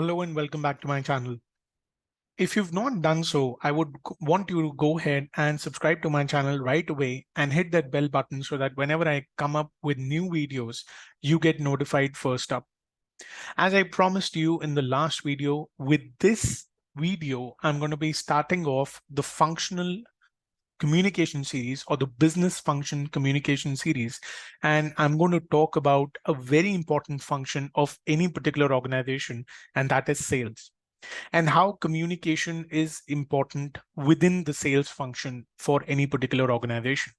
Hello and welcome back to my channel. If you've not done so, I would want you to go ahead and subscribe to my channel right away and hit that bell button so that whenever I come up with new videos, you get notified first up. As I promised you in the last video, with this video, I'm going to be starting off the functional communication series or the business function communication series. And I'm going to talk about a very important function of any particular organization, and that is sales, and how communication is important within the sales function for any particular organization.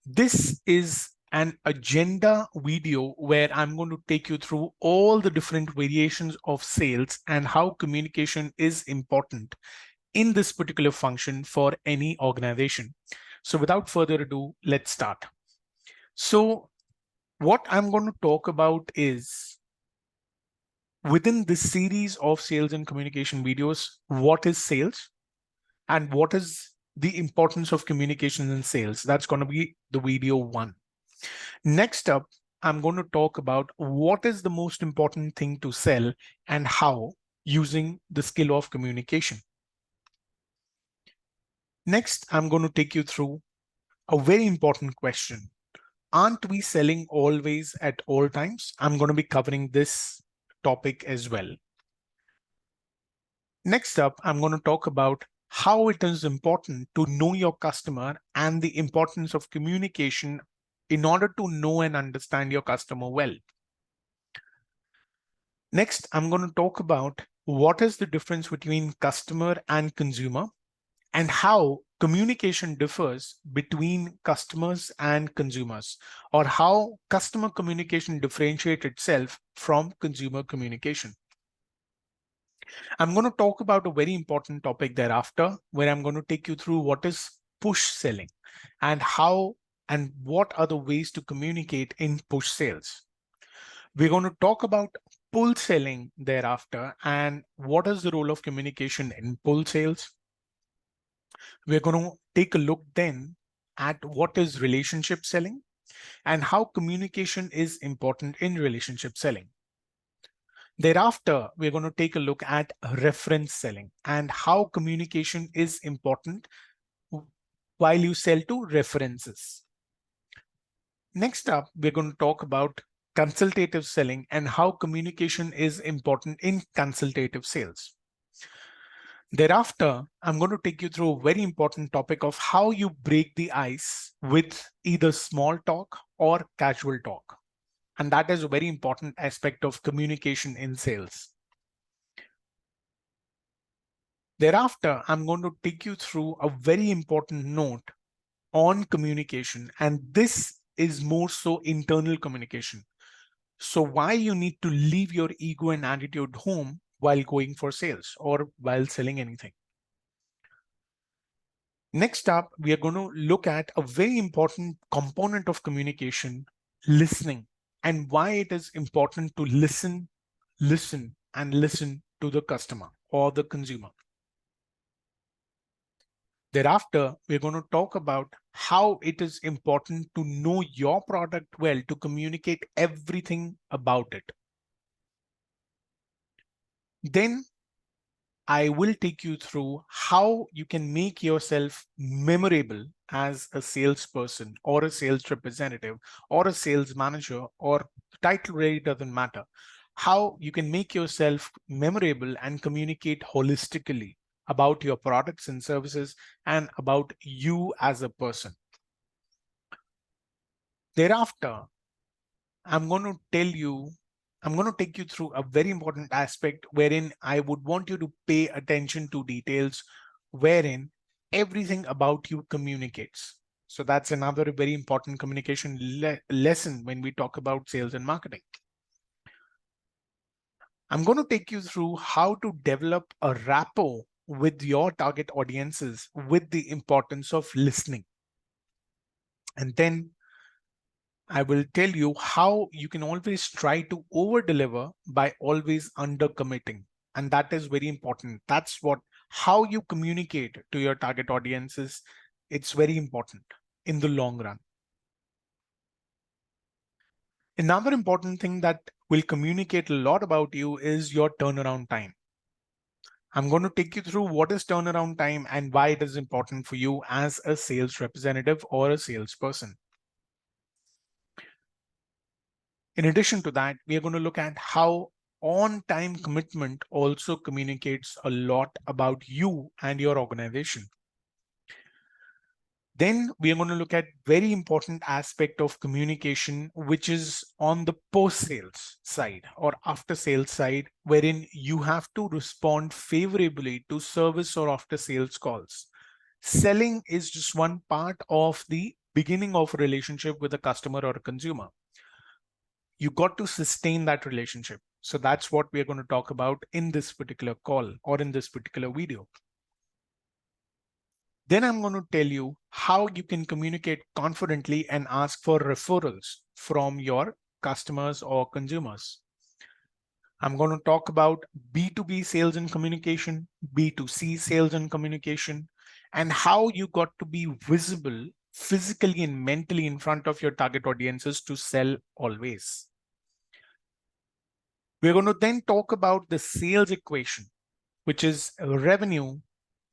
This is an agenda video where I'm going to take you through all the different variations of sales and how communication is important in this particular function for any organization. So without further ado, let's start. So what I'm going to talk about is, within this series of sales and communication videos, what is sales and what is the importance of communication in sales. That's going to be the video one. Next up, I'm going to talk about what is the most important thing to sell and how, using the skill of communication. Next, I'm going to take you through a very important question. Aren't we selling always at all times? I'm going to be covering this topic as well. Next up, I'm going to talk about how it is important to know your customer and the importance of communication in order to know and understand your customer well. Next, I'm going to talk about what is the difference between customer and consumer and how communication differs between customers and consumers, or how customer communication differentiates itself from consumer communication. I'm going to talk about a very important topic thereafter, where I'm going to take you through what is push selling and how and what are the ways to communicate in push sales. We're going to talk about pull selling thereafter and what is the role of communication in pull sales. We're going to take a look then at what is relationship selling and how communication is important in relationship selling. Thereafter, we're going to take a look at reference selling and how communication is important while you sell to references. Next up, we're going to talk about consultative selling and how communication is important in consultative sales. Thereafter, I'm going to take you through a very important topic of how you break the ice with either small talk or casual talk. And that is a very important aspect of communication in sales. Thereafter, I'm going to take you through a very important note on communication, and this is more so internal communication. So why you need to leave your ego and attitude home while going for sales or while selling anything. Next up, we are going to look at a very important component of communication, listening, and why it is important to listen to the customer or the consumer. Thereafter, we're going to talk about how it is important to know your product well to communicate everything about it. Then I will take you through how you can make yourself memorable as a salesperson or a sales representative or a sales manager, or the title really doesn't matter. How you can make yourself memorable and communicate holistically about your products and services and about you as a person. Thereafter, I'm going to take you through a very important aspect wherein I would want you to pay attention to details wherein everything about you communicates. So that's another very important communication lesson when we talk about sales and marketing. I'm going to take you through how to develop a rapport with your target audiences with the importance of listening. And then I will tell you how you can always try to over deliver by always under committing. And that is very important. That's how you communicate to your target audiences. It's very important in the long run. Another important thing that will communicate a lot about you is your turnaround time. I'm going to take you through what is turnaround time and why it is important for you as a sales representative or a salesperson. In addition to that, we are going to look at how on-time commitment also communicates a lot about you and your organization. Then we are going to look at very important aspect of communication, which is on the post-sales side or after-sales side, wherein you have to respond favorably to service or after-sales calls. Selling is just one part of the beginning of a relationship with a customer or a consumer. You got to sustain that relationship. So that's what we are going to talk about in this particular call or in this particular video. Then I'm going to tell you how you can communicate confidently and ask for referrals from your customers or consumers. I'm going to talk about B2B sales and communication, B2C sales and communication, and how you got to be visible physically and mentally in front of your target audiences to sell always. We're going to then talk about the sales equation, which is revenue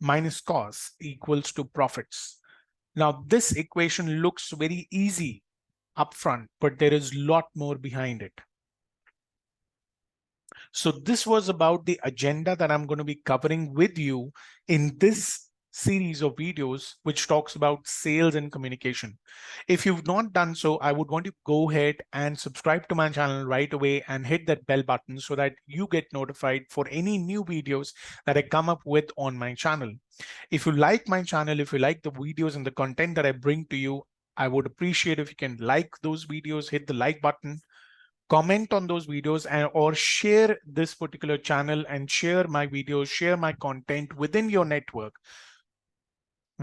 minus cost equals to profits. Now, this equation looks very easy upfront, but there is a lot more behind it. So this was about the agenda that I'm going to be covering with you in this series of videos, which talks about sales and communication. If you've not done so, I would want you to go ahead and subscribe to my channel right away and hit that bell button so that you get notified for any new videos that I come up with on my channel. If you like my channel, if you like the videos and the content that I bring to you, I would appreciate if you can like those videos, hit the like button, comment on those videos, and or share this particular channel and share my videos, share my content within your network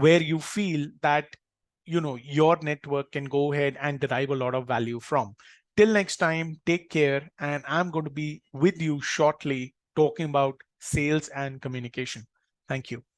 where you feel that your network can go ahead and derive a lot of value from. Till next time, take care, and I'm going to be with you shortly talking about sales and communication. Thank you.